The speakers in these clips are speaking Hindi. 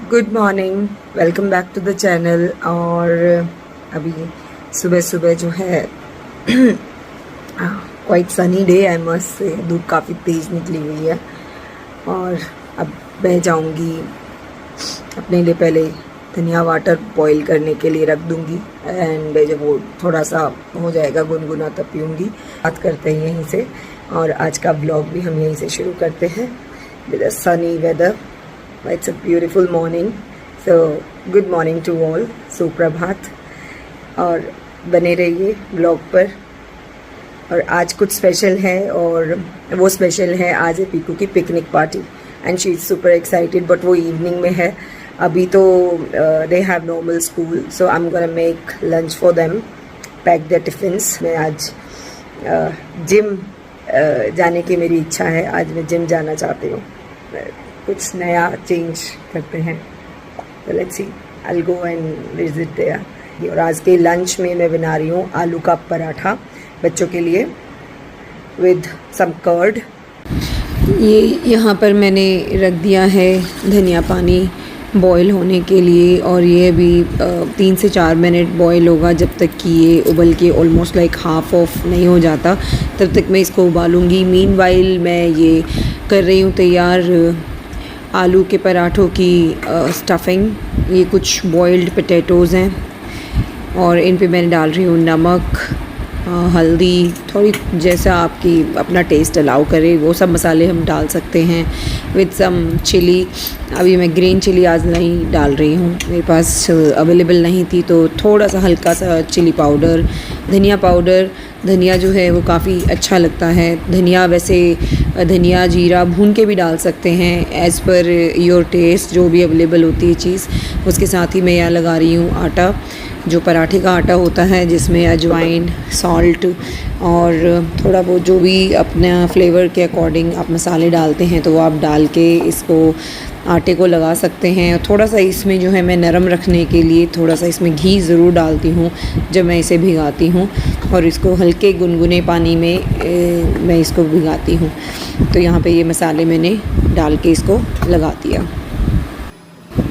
Good morning, welcome back to the channel. और अभी सुबह सुबह जो है quite sunny day I must say, धूप काफ़ी तेज़ निकली हुई है। और अब मैं जाऊंगी अपने लिए, पहले धनिया वाटर बॉईल करने के लिए रख दूंगी एंड जब वो थोड़ा सा हो जाएगा गुनगुना तब पीऊँगी। बात करते हैं यहीं से और आज का ब्लॉग भी हम यहीं से शुरू करते हैं with a sunny weather. It's a beautiful morning, so good morning to all, सुप्रभात। और बने रहिए ब्लॉग पर। और आज कुछ स्पेशल है और वो स्पेशल है, आज है पीकू की picnic party and she is super excited. But वो इवनिंग में है, अभी तो they have normal school, so I am gonna make lunch for them, pack their tiffins. मैं आज जिम जाने की मेरी इच्छा है, आज मैं जिम जाना चाहती हूँ, कुछ नया चेंज करते हैं। तो let's see, I will go and visit there. और आज के लंच में मैं बना रही हूँ आलू का पराठा बच्चों के लिए विद सम कर्ड। ये यहाँ पर मैंने रख दिया है धनिया पानी बॉईल होने के लिए, और ये अभी 3 से 4 मिनट बॉईल होगा, जब तक कि ये उबल के ऑलमोस्ट लाइक हाफ ऑफ नहीं हो जाता तब तक मैं इसको उबालूँगी। मीनवाइल मैं ये कर रही हूँ तैयार आलू के पराठों की स्टफिंग। ये कुछ बॉइल्ड पोटैटोज़ हैं और इन पे मैंने डाल रही हूँ नमक, हल्दी, थोड़ी जैसा आपकी अपना टेस्ट अलाउ करे वो सब मसाले हम डाल सकते हैं, विद सम चिली। अभी मैं ग्रीन चिली आज नहीं डाल रही हूँ, मेरे पास अवेलेबल नहीं थी, तो थोड़ा सा हल्का सा चिली पाउडर, धनिया पाउडर। धनिया जो है वो काफ़ी अच्छा लगता है। धनिया वैसे धनिया जीरा भून के भी डाल सकते हैं, एज़ पर योर टेस्ट, जो भी अवेलेबल होती है चीज़। उसके साथ ही मैं यहाँ लगा रही हूँ आटा, जो पराठे का आटा होता है, जिसमें अजवाइन, सॉल्ट और थोड़ा बहुत जो भी अपना फ्लेवर के अकॉर्डिंग आप मसाले डालते हैं तो वो आप डाल के इसको आटे को लगा सकते हैं। और थोड़ा सा इसमें जो है मैं नरम रखने के लिए थोड़ा सा इसमें घी ज़रूर डालती हूँ जब मैं इसे भिगाती हूँ, और इसको हल्के गुनगुने पानी में मैं इसको भिगाती हूँ। तो यहाँ पे ये मसाले मैंने डाल के इसको लगा दिया।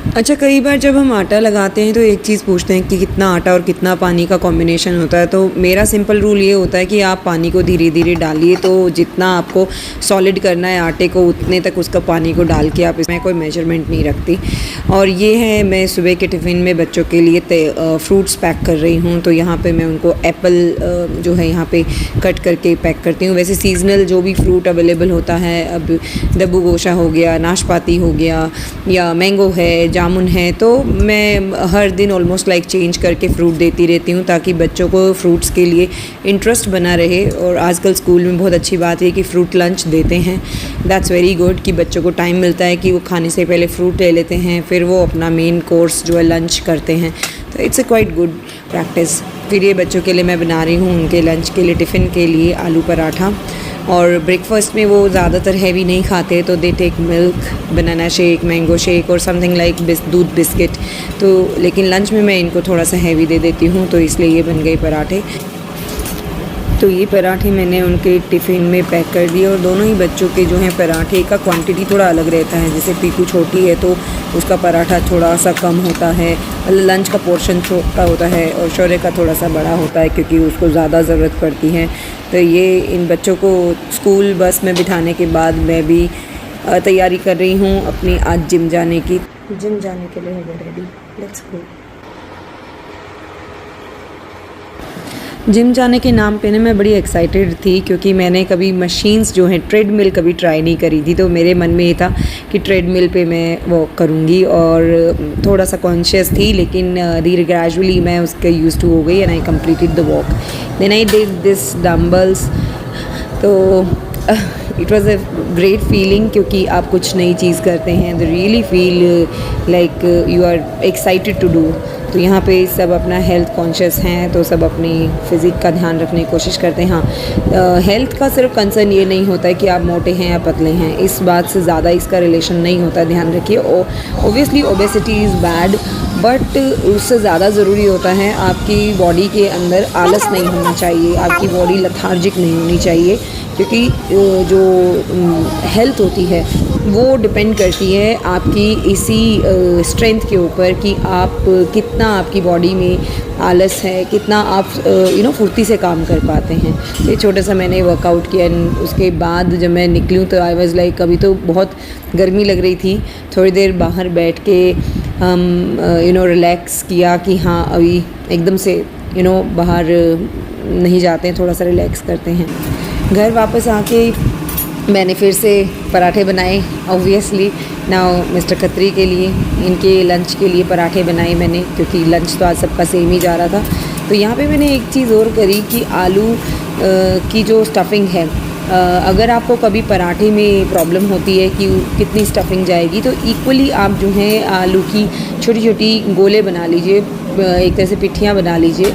अच्छा, कई बार जब हम आटा लगाते हैं तो एक चीज़ पूछते हैं कि कितना आटा और कितना पानी का कॉम्बिनेशन होता है। तो मेरा सिंपल रूल ये होता है कि आप पानी को धीरे धीरे डालिए, तो जितना आपको सॉलिड करना है आटे को उतने तक उसका पानी को डाल के आप, इसमें कोई मेजरमेंट नहीं रखती। और ये है, मैं सुबह के टिफ़िन में बच्चों के लिए फ्रूट्स पैक कर रही हूँ। तो यहाँ पर मैं उनको एप्पल जो है यहाँ पर कट करके पैक करती हूँ। वैसे सीजनल जो भी फ्रूट अवेलेबल होता है, अब दब्बू गोशा हो गया, नाशपाती हो गया, या मैंगो है, जामुन है, तो मैं हर दिन ऑलमोस्ट लाइक चेंज करके फ्रूट देती रहती हूँ ताकि बच्चों को फ्रूट्स के लिए इंटरेस्ट बना रहे। और आजकल स्कूल में बहुत अच्छी बात है कि फ्रूट लंच देते हैं, दैट्स वेरी गुड, कि बच्चों को टाइम मिलता है कि वो खाने से पहले फ्रूट ले लेते हैं, फिर वो अपना मेन कोर्स जो है लंच करते हैं। तो it's a quite good practice. फिर ये बच्चों के लिए मैं बना रही हूँ उनके लंच के लिए, टिफ़िन के लिए आलू पराठा। और ब्रेकफास्ट में वो ज़्यादातर हैवी नहीं खाते, तो they take milk, banana shake, mango shake और समथिंग लाइक दूध बिस्किट। तो लेकिन लंच में मैं इनको थोड़ा सा हैवी दे देती हूँ, तो इसलिए ये बन गए पराठे। तो ये पराठे मैंने उनके टिफ़िन में पैक कर दिए। और दोनों ही बच्चों के जो हैं पराठे का क्वांटिटी थोड़ा अलग रहता है। जैसे पीकू छोटी है तो उसका पराठा थोड़ा सा कम होता है, लंच का पोर्शन छोटा होता है, और शौर्य का थोड़ा सा बड़ा होता है क्योंकि उसको ज़्यादा ज़रूरत पड़ती है। तो ये इन बच्चों को स्कूल बस में बिठाने के बाद मैं भी तैयारी कर रही हूँ अपनी आज जिम जाने की। जिम जाने के लिए हो गया रेडी, लेट्स गो। जिम जाने के नाम पे ना मैं बड़ी एक्साइटेड थी, क्योंकि मैंने कभी मशीन्स जो हैं ट्रेडमिल कभी ट्राई नहीं करी थी। तो मेरे मन में ये था कि ट्रेडमिल पे मैं वॉक करूँगी, और थोड़ा सा कॉन्शियस थी, लेकिन धीरे ग्रेजुअली मैं उसके यूज्ड टू हो गई and I completed the walk. Then I did this dumbbells. तो it was a great feeling, क्योंकि आप कुछ नई चीज़ करते हैं, the really feel like you are excited to do. तो यहाँ पे सब अपना हेल्थ कॉन्शियस हैं, तो सब अपनी फ़िज़िक का ध्यान रखने की कोशिश करते हैं। हाँ, हेल्थ का सिर्फ कंसर्न ये नहीं होता है कि आप मोटे हैं या पतले हैं, इस बात से ज़्यादा इसका रिलेशन नहीं होता, ध्यान रखिए। Obviously obesity is bad, but उससे ज़्यादा ज़रूरी होता है आपकी बॉडी के अंदर आलस नहीं होना चाहिए, आपकी बॉडी लथार्जिक नहीं होनी चाहिए। क्योंकि जो हेल्थ होती है वो डिपेंड करती है आपकी इसी स्ट्रेंथ के ऊपर कि आप कितना आपकी बॉडी में आलस है, कितना आप फुर्ती से काम कर पाते हैं। ये छोटा सा मैंने वर्कआउट किया, उसके बाद जब मैं निकली हूँ तो आई वाज लाइक, अभी तो बहुत गर्मी लग रही थी, थोड़ी देर बाहर बैठ के हम रिलैक्स किया कि हाँ अभी एकदम से बाहर नहीं जाते हैं, थोड़ा सा रिलैक्स करते हैं। घर वापस आके मैंने फिर से पराठे बनाए, ऑब्वियसली नाउ मिस्टर खत्री के लिए, इनके लंच के लिए पराठे बनाए मैंने, क्योंकि लंच तो आज सबका सेम ही जा रहा था। तो यहाँ पे मैंने एक चीज़ और करी कि आलू की जो स्टफिंग है, अगर आपको कभी पराठे में प्रॉब्लम होती है कि कितनी स्टफिंग जाएगी, तो इक्वली आप जो है आलू की छोटी छोटी गोले बना लीजिए, एक तरह से पिट्ठियाँ बना लीजिए।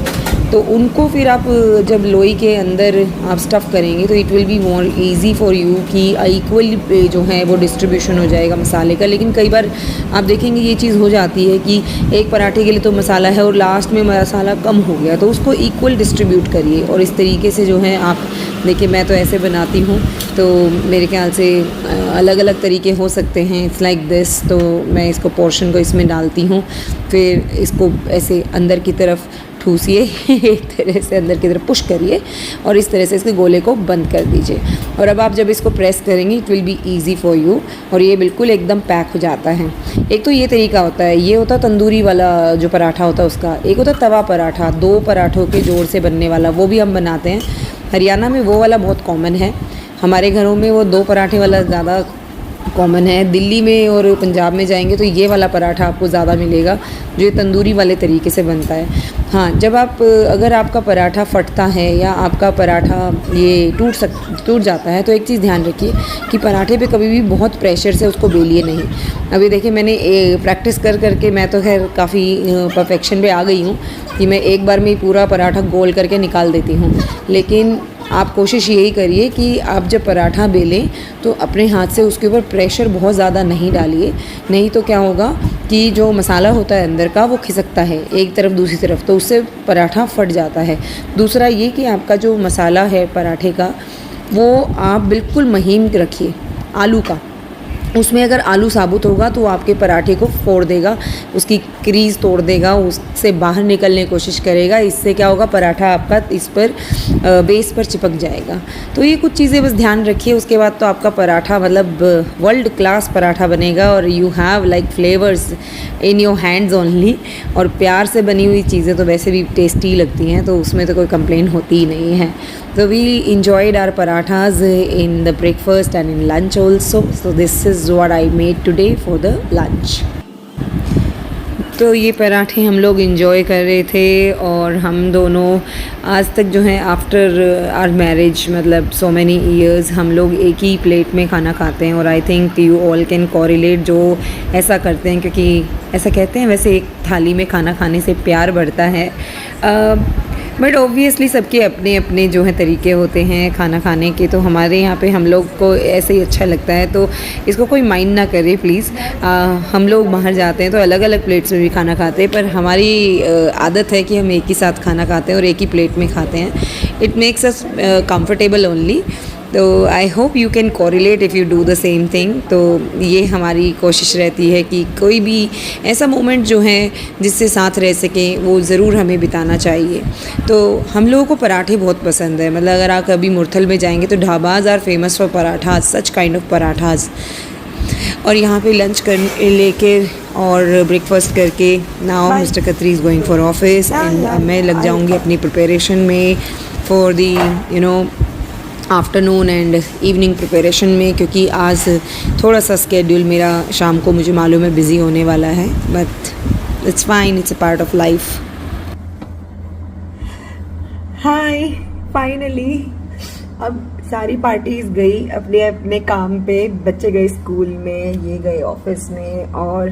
तो उनको फिर आप जब लोई के अंदर आप स्टफ़ करेंगे तो it will be more easy for you कि इक्वल जो है वो डिस्ट्रीब्यूशन हो जाएगा मसाले का। लेकिन कई बार आप देखेंगे ये चीज़ हो जाती है कि एक पराठे के लिए तो मसाला है और लास्ट में मसाला कम हो गया, तो उसको इक्वल डिस्ट्रीब्यूट करिए। और इस तरीके से जो है आप देखिए, मैं तो ऐसे बनाती हूँ, तो मेरे ख्याल से अलग अलग तरीके हो सकते हैं। It's like this. तो मैं इसको पोर्शन को इसमें डालती हूँ, फिर इसको ऐसे अंदर की तरफ ठूसिए एक तरह से अंदर की तरफ पुश करिए और इस तरह से इसके गोले को बंद कर दीजिए। और अब आप जब इसको प्रेस करेंगे it will be easy for you, और ये बिल्कुल एकदम पैक हो जाता है। एक तो ये तरीका होता है, ये होता तंदूरी वाला जो पराठा होता है उसका। एक होता तवा पराठा, 2 पराठों के जोड़ से बनने वाला, वो भी हम बनाते हैं। हरियाणा में वो वाला बहुत कॉमन है, हमारे घरों में वो 2 पराठे वाला ज़्यादा कॉमन है। दिल्ली में और पंजाब में जाएंगे तो ये वाला पराठा आपको ज़्यादा मिलेगा जो तंदूरी वाले तरीके से बनता है। हाँ, जब आप अगर आपका पराठा फटता है या आपका पराठा ये टूट जाता है, तो एक चीज़ ध्यान रखिए कि पराठे पे कभी भी बहुत प्रेशर से उसको बेलिए नहीं। अभी देखिए, मैंने प्रैक्टिस कर करके मैं तो खैर काफ़ी परफेक्शन पे आ गई हूँ कि मैं एक बार में ही पूरा पराठा गोल करके निकाल देती हूँ। लेकिन आप कोशिश यही करिए कि आप जब पराठा बेलें तो अपने हाथ से उसके ऊपर प्रेशर बहुत ज़्यादा नहीं डालिए, नहीं तो क्या होगा कि जो मसाला होता है अंदर का वो खिसकता है एक तरफ दूसरी तरफ, तो उससे पराठा फट जाता है। दूसरा ये कि आपका जो मसाला है पराठे का वो आप बिल्कुल महीन रखिए आलू का। उसमें अगर आलू साबुत होगा तो आपके पराठे को फोड़ देगा, उसकी क्रीज़ तोड़ देगा, उससे बाहर निकलने की कोशिश करेगा। इससे क्या होगा, पराठा आपका इस पर बेस पर चिपक जाएगा। तो ये कुछ चीज़ें बस ध्यान रखिए, उसके बाद तो आपका पराठा मतलब वर्ल्ड क्लास पराठा बनेगा और you have like flavours in your hands only. और प्यार से बनी हुई चीज़ें तो वैसे भी टेस्टी लगती हैं, तो उसमें तो कोई कंप्लेन होती ही नहीं है। So we enjoyed our parathas in the breakfast and in lunch also. So this is what I made today for the lunch. तो ये पराठे हम लोग इंजॉय कर रहे थे और हम दोनों आज तक जो है आफ्टर आवर मैरिज मतलब सो मैनी ईयर्स हम लोग एक ही प्लेट में खाना खाते हैं। और I think you all can correlate जो ऐसा करते हैं, क्योंकि ऐसा कहते हैं वैसे एक थाली में खाना खाने से प्यार बढ़ता है। बट ऑब्वियसली सबके अपने अपने जो है तरीके होते हैं खाना खाने के। तो हमारे यहाँ पे हम लोग को ऐसे ही अच्छा लगता है, तो इसको कोई माइंड ना करे प्लीज़। हम लोग बाहर जाते हैं तो अलग अलग प्लेट्स में भी खाना खाते हैं, पर हमारी आदत है कि हम एक ही साथ खाना खाते हैं और एक ही प्लेट में खाते हैं। It makes us comfortable only. तो I hope you can correlate if you do the same thing. तो ये हमारी कोशिश रहती है कि कोई भी ऐसा मोमेंट जो है जिससे साथ रह सकें वो ज़रूर हमें बिताना चाहिए। तो हम लोगों को पराठे बहुत पसंद है, मतलब अगर आप कभी मुरथल में जाएंगे तो dhabas are famous for parathas, such kind of parathas. और यहाँ पे लंच कर लेके और ब्रेकफास्ट करके now mister Khatri is going for office and मैं लग जाऊँगी अपनी प्रिपरेशन में for the afternoon and evening preparation में, क्योंकि आज थोड़ा सा स्केड्यूल मेरा शाम को मुझे मालूम है बिज़ी होने वाला है, but it's fine, it's a part of life. Hi, finally अब सारी पार्टीज गई अपने अपने काम पे, बच्चे गए स्कूल में, ये गए ऑफिस में, और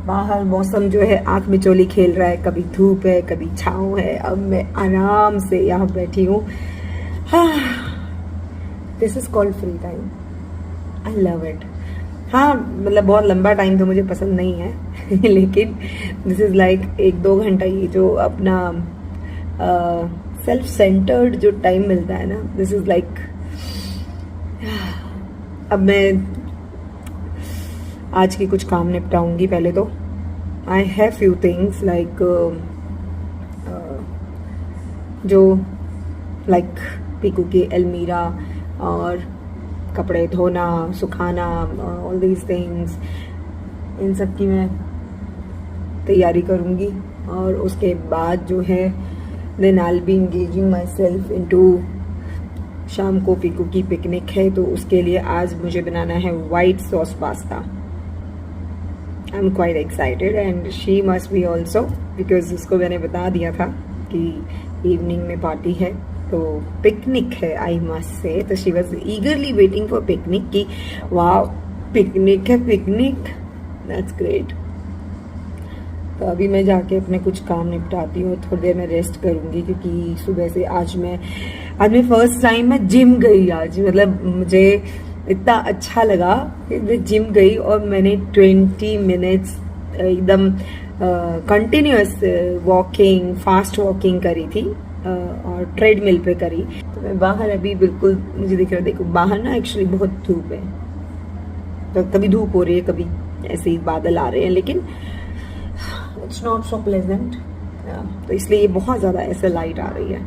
बाहर मौसम जो है आँख मिचोली खेल रहा है, कभी धूप है कभी छाँव है। अब मैं आराम से यहाँ बैठी हूँ। This is called free time, I love it. हाँ, मतलब बहुत लंबा टाइम तो मुझे पसंद नहीं है लेकिन दिस इज़ लाइक 1-2 घंटा ये जो अपना सेल्फ सेंटर्ड जो टाइम मिलता है ना, दिस इज़ लाइक अब मैं आज की कुछ काम निपटाऊंगी। पहले तो I have few things like जो लाइक पीकू की अलमीरा और कपड़े धोना, सुखाना, ऑल दीज थिंग्स, इन सब की मैं तैयारी करूँगी। और उसके बाद जो है then I will be engaging myself into, शाम को पीकू की पिकनिक है तो उसके लिए आज मुझे बनाना है white sauce pasta. I am quite excited and she must be also, because उसको मैंने बता दिया था कि इवनिंग में पार्टी है तो पिकनिक है, आई मस्ट से। तो she was eagerly waiting for picnic कि वाह पिकनिक है, पिकनिक, दैट्स ग्रेट। तो अभी मैं जाके अपने कुछ काम निपटाती हूँ, थोड़ी देर में रेस्ट करूँगी क्योंकि सुबह से आज मैं फर्स्ट टाइम मैं जिम गई आज। मतलब मुझे इतना अच्छा लगा कि मैं जिम गई और मैंने 20 मिनट्स एकदम कंटिन्यूअस वॉकिंग, फास्ट वॉकिंग करी थी और ट्रेडमिल पे करी। तो मैं बाहर अभी बिल्कुल, मुझे दिख रहा है, देखो बाहर ना एक्चुअली बहुत धूप है, तो कभी धूप हो रही है, कभी ऐसे ही बादल आ रहे हैं, लेकिन इट्स नॉट सो प्लेजेंट। तो इसलिए ये बहुत ज़्यादा ऐसे लाइट आ रही है,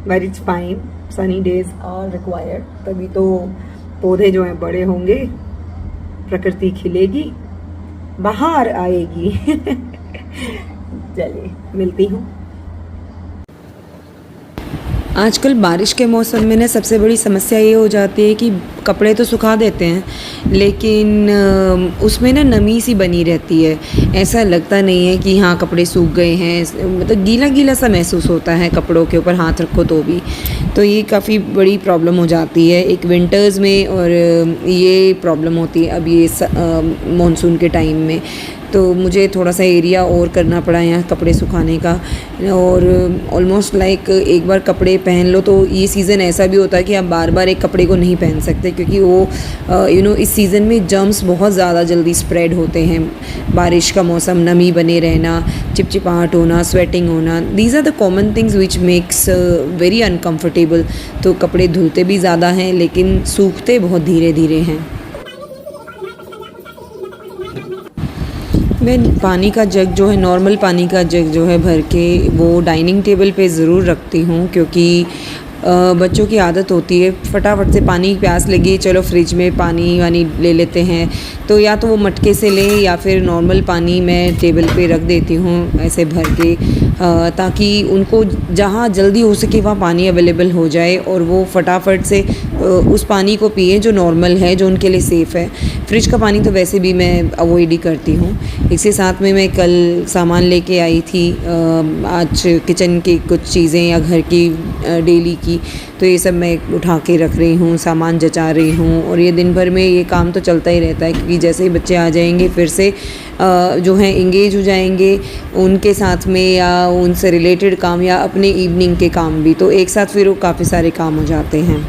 but it's fine, sunny days are required. तभी तो पौधे जो हैं बड़े होंगे, प्रकृति खिलेगी, बाहर आएगी। चलिए मिलती हूँ। आजकल बारिश के मौसम में ना सबसे बड़ी समस्या ये हो जाती है कि कपड़े तो सुखा देते हैं लेकिन उसमें ना नमी सी बनी रहती है। ऐसा लगता नहीं है कि हाँ कपड़े सूख गए हैं, मतलब गीला गीला सा महसूस होता है कपड़ों के ऊपर हाथ रखो तो भी। तो ये काफ़ी बड़ी प्रॉब्लम हो जाती है एक विंटर्स में, और ये प्रॉब्लम होती है अब ये मानसून के टाइम में। तो मुझे थोड़ा सा एरिया और करना पड़ा यहाँ कपड़े सुखाने का, और ऑलमोस्ट लाइक एक बार कपड़े पहन लो तो ये सीज़न ऐसा भी होता है कि आप बार बार एक कपड़े को नहीं पहन सकते, क्योंकि वो इस सीज़न में जर्म्स बहुत ज़्यादा जल्दी स्प्रेड होते हैं। बारिश का मौसम, नमी बने रहना, चिपचिपाहट होना, स्वेटिंग होना, these are the common things which makes very uncomfortable. तो कपड़े धुलते भी ज़्यादा हैं लेकिन सूखते बहुत धीरे धीरे हैं। मैं पानी का जग जो है, नॉर्मल पानी का जग जो है भर के वो डाइनिंग टेबल पे ज़रूर रखती हूँ, क्योंकि बच्चों की आदत होती है फटाफट से पानी प्यास लगी चलो फ्रिज में पानी वानी ले लेते हैं, तो या तो वो मटके से लें या फिर नॉर्मल पानी मैं टेबल पे रख देती हूँ ऐसे भर के, ताकि उनको जहाँ जल्दी हो सके वहाँ पानी अवेलेबल हो जाए और वो फटाफट से उस पानी को पिए जो नॉर्मल है, जो उनके लिए सेफ़ है। फ्रिज का पानी तो वैसे भी मैं अवॉइड ही करती हूँ। इसके साथ में मैं कल सामान लेके आई थी आज किचन की कुछ चीज़ें या घर की डेली की, तो ये सब मैं उठा के रख रही हूँ, सामान जचा रही हूँ। और ये दिन भर में ये काम तो चलता ही रहता है, क्योंकि जैसे ही बच्चे आ जाएंगे फिर से जो है इंगेज हो जाएंगे उनके साथ में, या उनसे रिलेटेड काम या अपने इवनिंग के काम भी, तो एक साथ फिर वो काफ़ी सारे काम हो जाते हैं।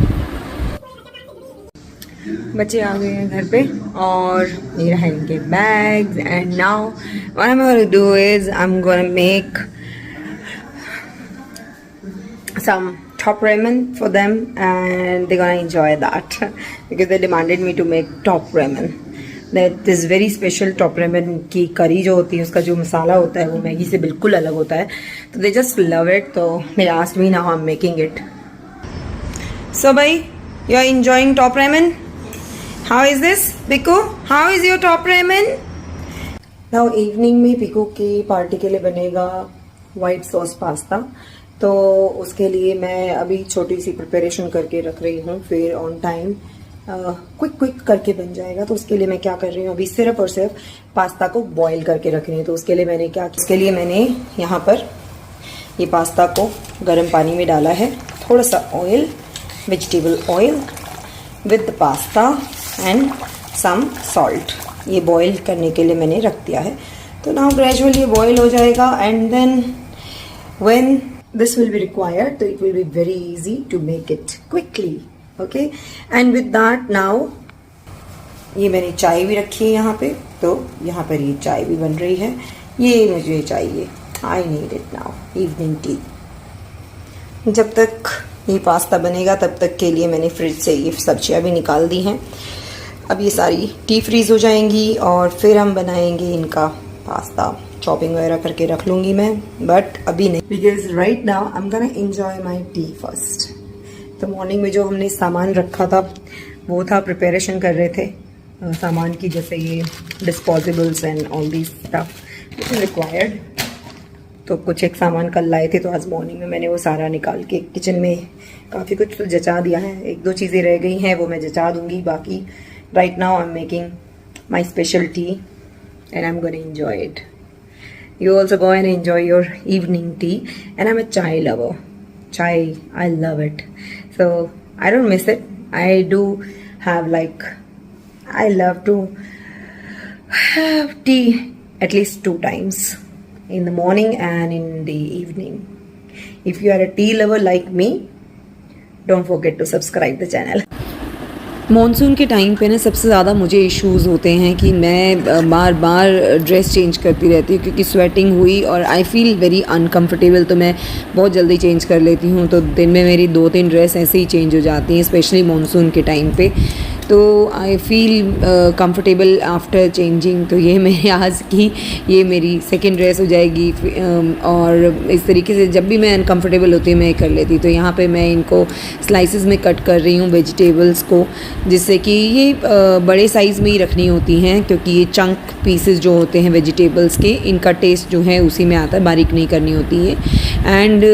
बच्चे आ गए हैं घर पे और ये रहा इनके bags, and now what I am gonna do is I am gonna make some top ramen for them and they're gonna enjoy that because they demanded me to make top ramen. That is very special top ramen की करी जो होती है, उसका जो मसाला होता है वो मैगी से बिल्कुल अलग होता है, तो they just love it. So they asked me, now I'm making it. So bhai, you are enjoying top ramen? How is this, Piku? How is your top ramen? Now evening में पिकू की पार्टी के लिए बनेगा वाइट सॉस पास्ता, तो उसके लिए मैं अभी छोटी सी प्रिपरेशन करके रख रही हूँ, फिर ऑन टाइम क्विक करके बन जाएगा। तो उसके लिए मैं क्या कर रही हूँ, अभी सिर्फ और सिर्फ पास्ता को बॉईल करके रख रही हूँ। तो उसके लिए मैंने उसके लिए मैंने यहाँ पर ये पास्ता को गर्म पानी में डाला है, थोड़ा सा oil, vegetable oil with the pasta and some salt, ये बॉईल करने के लिए मैंने रख दिया है। तो नाउ ग्रेजुअली ये बॉईल हो जाएगा and then when this will be required, so it will be very easy to make it quickly. Okay, and with that now ये मैंने चाय भी रखी है यहाँ पे, तो यहाँ पर ये चाय भी बन रही है, ये मुझे चाहिए, I need it now, evening tea. जब तक ये पास्ता बनेगा तब तक के लिए मैंने फ्रिज से ये सब्जियाँ भी निकाल दी हैं। अब ये सारी टी फ्रीज़ हो जाएंगी और फिर हम बनाएंगे इनका पास्ता। चॉपिंग वगैरह करके रख लूँगी मैं, बट अभी नहीं, because right now I am gonna enjoy my T first. तो मॉर्निंग में जो हमने सामान रखा था वो था, प्रिपरेशन कर रहे थे सामान की, जैसे ये disposables and all this stuff which is required. तो कुछ एक सामान कल लाए थे, तो आज मॉर्निंग में मैंने वो सारा निकाल के किचन में काफ़ी कुछ तो जचा दिया है। एक दो चीज़ें रह गई हैं वो मैं जचा दूँगी। बाकी right now I am making my special T and I am gonna enjoy it. You also go and enjoy your evening tea, and I'm a chai lover. Chai, I love it. So I don't miss it. I do have I love to have tea at least 2 times, in the morning and in the evening. If you are a tea lover like me, don't forget to subscribe the channel. Monsoon के टाइम पे ना सबसे ज़्यादा मुझे इश्यूज़ होते हैं कि मैं बार बार ड्रेस चेंज करती रहती हूँ, क्योंकि स्वेटिंग हुई और आई फील वेरी अनकम्फर्टेबल, तो मैं बहुत जल्दी चेंज कर लेती हूँ। तो दिन में मेरी 2-3 ड्रेस ऐसे ही चेंज हो जाती हैं, स्पेशली मॉनसून के टाइम पे। तो I feel comfortable after changing. तो ये मैंने आज की, ये मेरी सेकंड ड्रेस हो जाएगी। और इस तरीके से जब भी मैं अनकम्फर्टेबल होती हूँ मैं कर लेती। तो यहाँ पे मैं इनको स्लाइसेस में कट कर रही हूँ वेजिटेबल्स को, जिससे कि ये बड़े साइज़ में ही रखनी होती हैं, क्योंकि ये चंक पीसेस जो होते हैं वेजिटेबल्स के, इनका टेस्ट जो है उसी में आता है, बारीक नहीं करनी होती है। एंड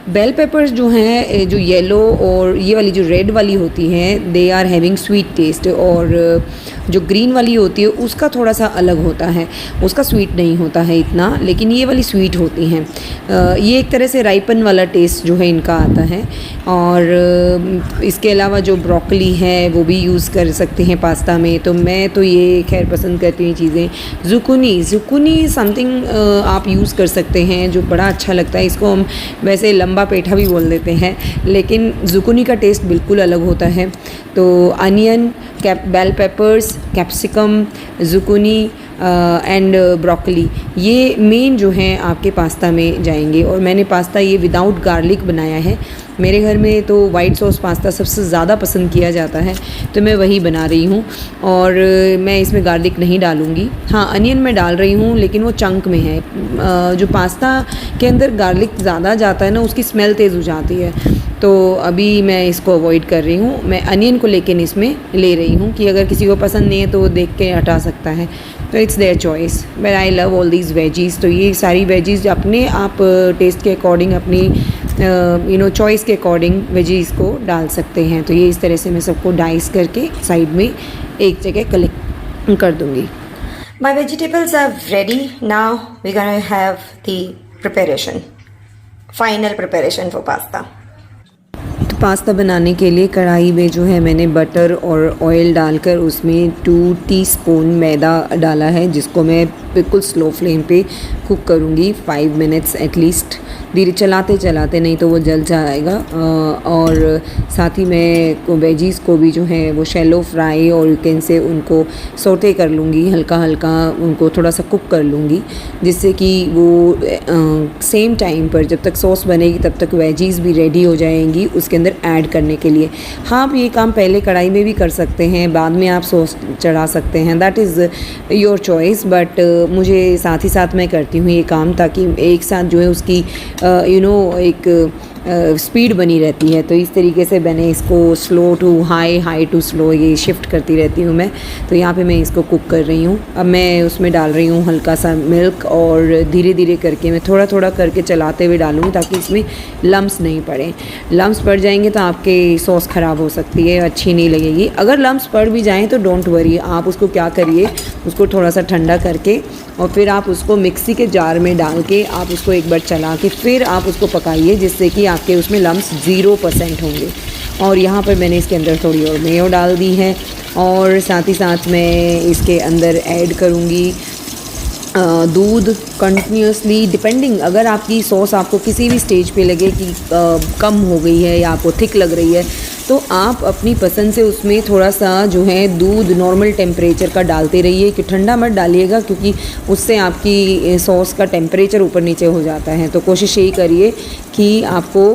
बेल पेपर्स जो हैं, जो येलो और ये वाली जो रेड वाली होती हैं, they are having sweet taste, और जो ग्रीन वाली होती है उसका थोड़ा सा अलग होता है, उसका स्वीट नहीं होता है इतना, लेकिन ये वाली स्वीट होती हैं। ये एक तरह से राइपन वाला टेस्ट जो है इनका आता है। और इसके अलावा जो ब्रोकली है वो भी यूज़ कर सकते हैं पास्ता में। तो मैं तो ये खैर पसंद करती हूँ चीज़ें। ज़ुकूनी समथिंग आप यूज़ कर सकते हैं जो बड़ा अच्छा लगता है। इसको हम वैसे लंबा पेठा भी बोल देते हैं, लेकिन ज़ुकूनी का टेस्ट बिल्कुल अलग होता है। तो onion, bell peppers, capsicum, zucchini and broccoli, ये मेन जो हैं आपके पास्ता में जाएंगे। और मैंने पास्ता ये विदाउट गार्लिक बनाया है। मेरे घर में तो वाइट सॉस पास्ता सबसे ज़्यादा पसंद किया जाता है, तो मैं वही बना रही हूँ। और मैं इसमें गार्लिक नहीं डालूँगी। हाँ, अनियन मैं डाल रही हूँ, लेकिन वो चंक में है। जो पास्ता के अंदर गार्लिक ज़्यादा जाता है ना, उसकी स्मेल तेज़ हो जाती है। तो अभी मैं इसको अवॉइड कर रही हूँ। मैं अनियन को लेकिन इसमें ले रही हूँ कि अगर किसी को पसंद नहीं है तो वो देख के हटा सकता है। तो it's their choice, but I love all these veggies. तो ये सारी वेजीज़ अपने आप टेस्ट के अकॉर्डिंग, अपनी चॉइस के अकॉर्डिंग वेजीज़ को डाल सकते हैं। तो ये इस तरह से मैं सबको डाइस करके साइड में एक जगह कलेक्ट कर दूँगी। My vegetables are ready. Now we gonna have the preparation, final preparation for pasta. Pasta बनाने के लिए कढ़ाई में जो है मैंने बटर और ऑयल डालकर उसमें 2 टीस्पून मैदा डाला है, जिसको मैं बिल्कुल स्लो फ्लेम पे कुक करूँगी 5 मिनट्स एटलीस्ट। धीरे चलाते चलाते, नहीं तो वो जल जाएगा। और साथ ही मैं वेजीज़ को भी जो है वो शैलो फ्राई और यू कैन से उनको सोटे कर लूँगी, हल्का हल्का उनको थोड़ा सा कुक कर लूँगी, जिससे कि वो सेम टाइम पर जब तक सॉस बनेगी तब तक वेजीज़ भी रेडी हो जाएंगी उसके अंदर ऐड करने के लिए। हाँ, आप ये काम पहले कढ़ाई में भी कर सकते हैं, बाद में आप सॉस चढ़ा सकते हैं, that is your choice. But मुझे साथ ही साथ मैं करती हूँ ये काम, ताकि एक साथ जो है उसकी एक स्पीड बनी रहती है। तो इस तरीके से मैंने इसको slow to high, high to slow ये शिफ्ट करती रहती हूँ मैं। तो यहाँ पे मैं इसको कुक कर रही हूँ। अब मैं उसमें डाल रही हूँ हल्का सा मिल्क, और धीरे धीरे करके मैं थोड़ा थोड़ा करके चलाते हुए डालूँगी, ताकि इसमें लम्स नहीं पड़े। लम्स पड़ जाएंगे तो आपके सॉस ख़राब हो सकती है, अच्छी नहीं लगेगी। अगर लम्स पड़ भी जाएँ तो डोंट वरी, आप उसको क्या करिए, उसको थोड़ा सा ठंडा करके और फिर आप उसको मिक्सी के जार में डाल के आप उसको एक बार चला के फिर आप उसको पकाइए, जिससे कि आपके उसमें लम्स 0% होंगे। और यहाँ पर मैंने इसके अंदर थोड़ी और मेयो डाल दी है, और साथ ही साथ मैं इसके अंदर ऐड करूँगी दूध कंटिन्यूसली, डिपेंडिंग, अगर आपकी सॉस आपको किसी भी स्टेज पे लगे कि कम हो गई है या आपको थिक लग रही है, तो आप अपनी पसंद से उसमें थोड़ा सा जो है दूध नॉर्मल टेम्परेचर का डालते रहिए, कि ठंडा मत डालिएगा क्योंकि उससे आपकी सॉस का टेम्परेचर ऊपर नीचे हो जाता है। तो कोशिश यही करिए कि आपको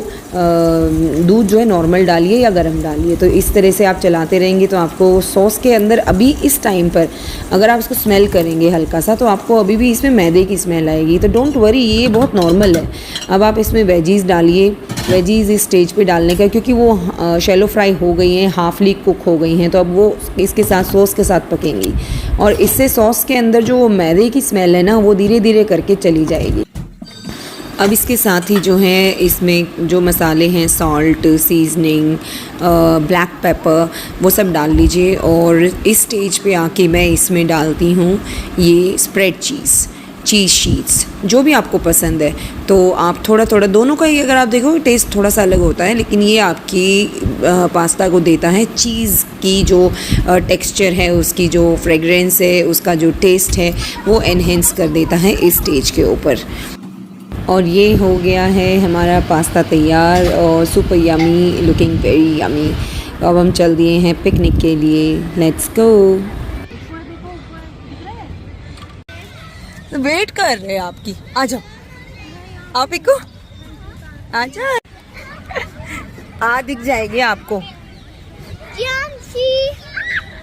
दूध जो है नॉर्मल डालिए या गर्म डालिए। तो इस तरह से आप चलाते रहेंगे तो आपको सॉस के अंदर अभी इस टाइम पर अगर आप इसको स्मेल करेंगे हल्का सा तो आपको अभी भी इसमें मैदे की स्मेल आएगी। तो डोंट वरी, ये बहुत नॉर्मल है। अब आप इसमें वेजीज़ डालिए। वेजीज़ इस स्टेज पे डालने का, क्योंकि वो शैलो फ्राई हो गई हैं, हाफली कुक हो गई हैं, तो अब वो इसके साथ सॉस के साथ पकेंगी और इससे सॉस के अंदर जो मैदे की स्मेल है ना वो धीरे धीरे करके चली जाएगी। अब इसके साथ ही जो है इसमें जो मसाले हैं, सॉल्ट, सीजनिंग, ब्लैक पेपर, वो सब डाल लीजिए। और इस स्टेज पे आके मैं इसमें डालती हूँ ये स्प्रेड चीज़ शीट्स, जो भी आपको पसंद है। तो आप थोड़ा थोड़ा दोनों का ही अगर आप देखो टेस्ट थोड़ा सा अलग होता है, लेकिन ये आपकी पास्ता को देता है चीज़ की जो टेक्सचर है, उसकी जो फ्रेगरेंस है, उसका जो टेस्ट है वो एनहेंस कर देता है इस स्टेज के ऊपर। और ये हो गया है हमारा पास्ता तैयार और super yummy, looking very yummy. अब हम चल दिए हैं पिकनिक के लिए। Let's go. वेट कर रहे हैं आपकी, आ जाओ, आप को आ जाओ, आ दिख जाएगी आपको।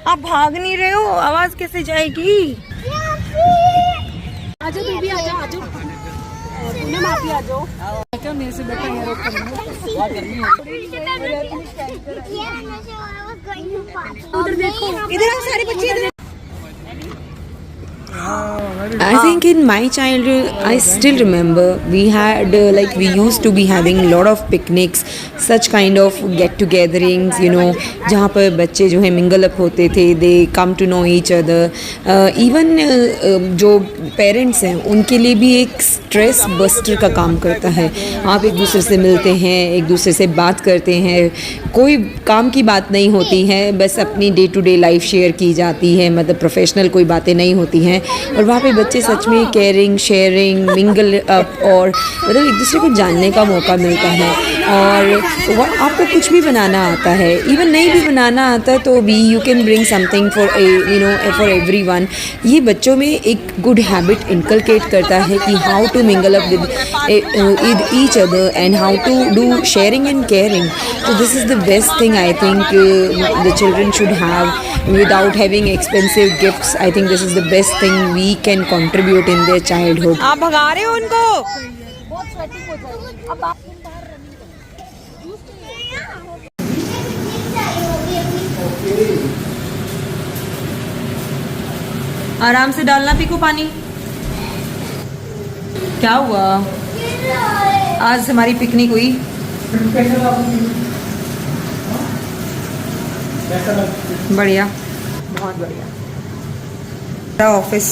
आप भाग नहीं रहे हो, आवाज कैसे जाएगी? आ जाओ दीदी, आ जाओ, आ जाओ, पूनम आप भी आ जाओ। क्या मेरे से बेटा है, रोक कर उधर देखो, इधर आओ सारे बच्चे इधर। I think in my childhood, I still remember we had we used to be having a lot of picnics, such kind of get-togethers, you know, जहाँ पर बच्चे जो है mingle up होते थे, they come to know each other. Even जो parents हैं उनके लिए भी एक stress buster का काम करता है। आप एक दूसरे से मिलते हैं, एक दूसरे से बात करते हैं, कोई काम की बात नहीं होती है, बस अपनी day to day life share की जाती है, मतलब प्रोफेशनल कोई बातें नहीं होती हैं। और वहाँ पे बच्चे सच में केयरिंग, शेयरिंग, मिंगल अप और मतलब एक दूसरे को जानने का मौका मिलता है। और आपको कुछ भी बनाना आता है, इवन नहीं भी बनाना आता है तो भी you can bring something for for everyone. ये बच्चों में एक गुड हैबिट इनकलकेट करता है कि how to mingle up with each other and how to do sharing and caring. तो this is the best thing I think the children should have without having expensive gifts. I think this is the best thing we can contribute in their childhood. आप भगा रहे हो उनको? बहुत स्वेटिंग हो जाएगी। अब आप आराम से डालना पीको पानी। क्या हुआ? आज हमारी पिकनिक हुई। बढ़िया, बहुत बढ़िया। ऑफिस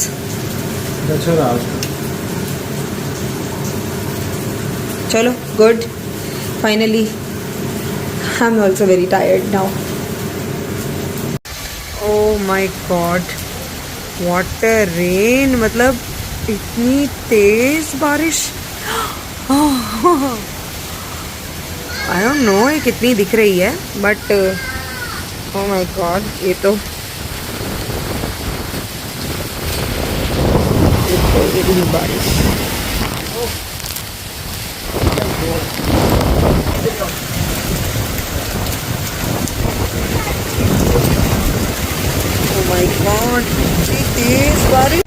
चलो, good. Finally I am also very tired now. Oh my God, what a rain! मतलब इतनी तेज बारिश। आई डोंट नो ये कितनी दिख रही है, बट ओह माय गॉड, ये तो इतनी बारिश। ओह माय गॉड, इतनी तेज बारिश।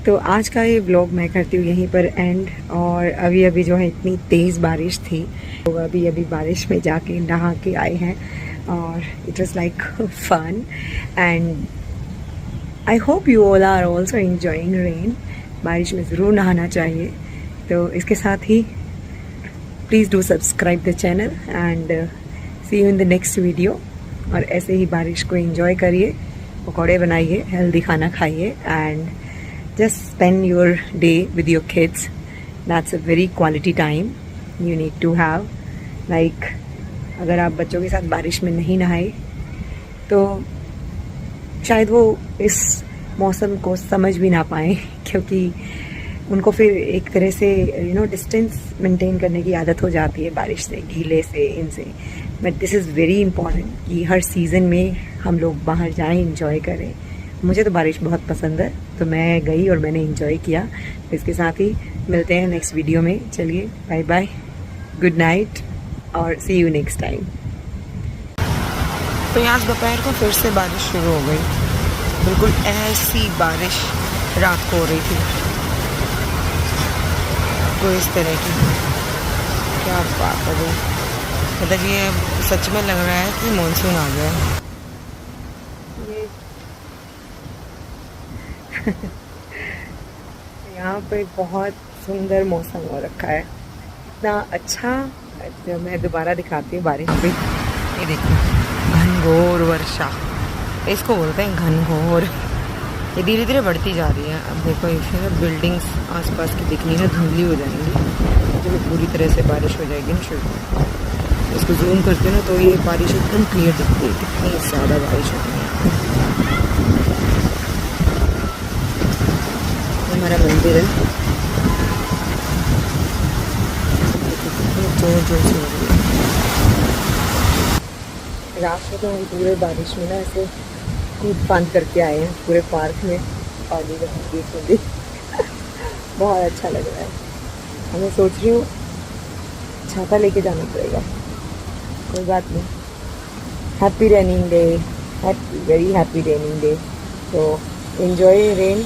तो आज का ये व्लॉग मैं करती हूँ यहीं पर एंड। और अभी अभी जो है इतनी तेज़ बारिश थी, तो अभी अभी बारिश में जाके नहा के आए हैं और it was like fun and I hope you all are also enjoying rain. बारिश में ज़रूर नहाना चाहिए। तो इसके साथ ही please do subscribe the channel and see you in the next video. और ऐसे ही बारिश को एंजॉय करिए, पकौड़े बनाइए, हेल्दी खाना खाइए and just spend your day with your kids. That's a very quality time you need to have. Like अगर आप बच्चों के साथ बारिश में नहीं नहाए तो शायद वो इस मौसम को समझ भी ना पाए, क्योंकि उनको फिर एक तरह से डिस्टेंस मेंटेन करने की आदत हो जाती है बारिश से, गीले से, इनसे। But this is very important कि हर सीज़न में हम लोग बाहर जाएं, इंजॉय करें। मुझे तो बारिश बहुत पसंद है, तो मैं गई और मैंने इंजॉय किया। इसके साथ ही मिलते हैं नेक्स्ट वीडियो में। चलिए बाय बाय, गुड नाइट और सी यू नेक्स्ट टाइम। तो यहाँ दोपहर को फिर से बारिश शुरू हो गई। बिल्कुल ऐसी बारिश रात को हो रही थी, तो इस तरह की, क्या बात है। मतलब ये सच में लग रहा है कि मानसून आ गया। यहाँ पे बहुत सुंदर मौसम हो रखा है, इतना अच्छा। जब मैं दोबारा दिखाती हूँ बारिश भी, ये देखो, घनघोर वर्षा इसको बोलते हैं, घनघोर। ये धीरे धीरे बढ़ती जा रही है। अब देखो इसमें बिल्डिंग्स आसपास की दिखनी ना धुंधली हो जाएंगी, जब पूरी तरह से बारिश हो जाएगी ना शुरू। इसको जूम करते हैं ना तो ये बारिश एकदम क्लियर दिखती है, कितनी ज़्यादा बारिश होती है। हमारा मंदिर है, जोर जोर से हो रही है। रात को तो हम पूरे बारिश में ना ऐसे कूद फांद करके आए हैं पूरे पार्क में, पानी में बहुत अच्छा लग रहा है। हमें सोच रही हूँ छाता लेके जाना पड़ेगा, कोई बात नहीं। Happy raining day, happy, very happy raining day. तो एंजॉय रेन।